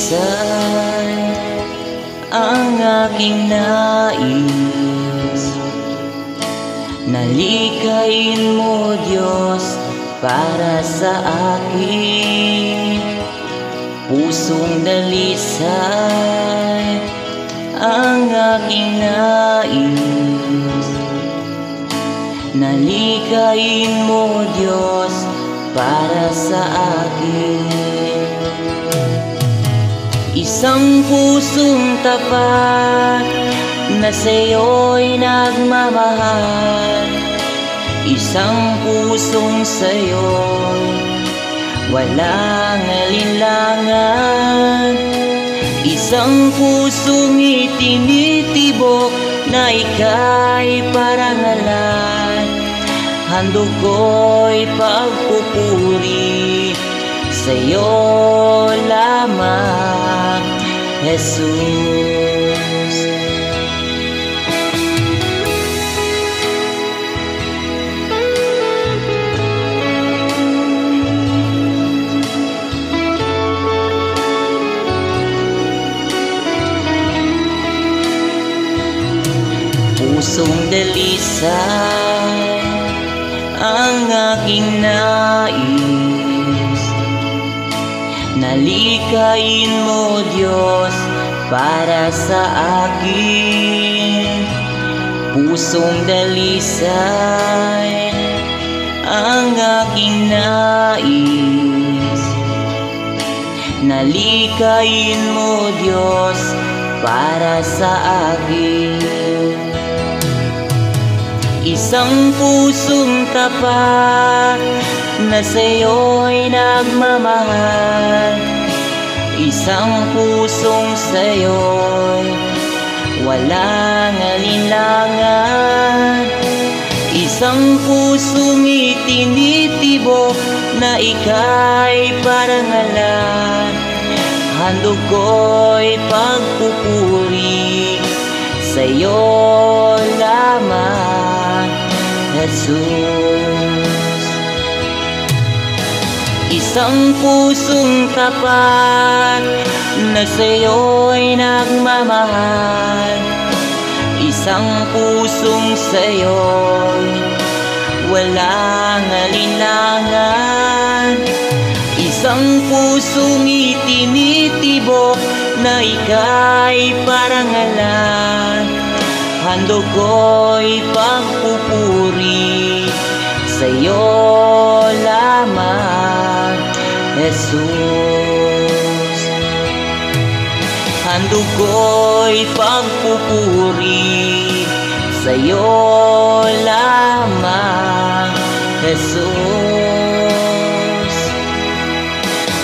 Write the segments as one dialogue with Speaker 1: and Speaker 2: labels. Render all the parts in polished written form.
Speaker 1: dalisay ang aking nais. Nalikayin mo, Diyos, para sa akin. Pusong dalisay ang aking nais. Nalikayin mo, Diyos, para sa akin. Isang pusong tapat na sa'yo'y nagmamahal. Isang pusong sa'yo'y walang alinlangan. Isang pusong itinitibok na ika'y parangalan. Handog ko'y pagpupuri sa'yo lamang, Jesus. Pusong dalisay ang aking nais. Nalikayin mo, Diyos, para sa akin. Pusong dalisay ang aking nais. Nalikayin mo, Diyos, para sa akin. Isang pusong tapat na sa'yo'y nagmamahal. Isang pusong sa'yo'y walang alinlangan. Isang pusong itinitibok na ika'y parangalan. Handog ko'y pagpupuri sa'yo lamang, Jesus. Isang pusong tapat na sa'yo'y nagmamahal. Isang pusong sa'yo'y walang alinlangan. Isang pusong itinitibok na ika'y parangalan. Handog ko'y pagpupuri sa'yo lamang, Jesus. Handog ko'y pagpupuri sa'yo lamang, Jesus.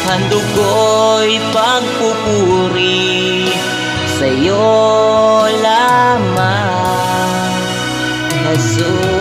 Speaker 1: Handog ko'y pagpupuri sa'yo lamang, Jesus.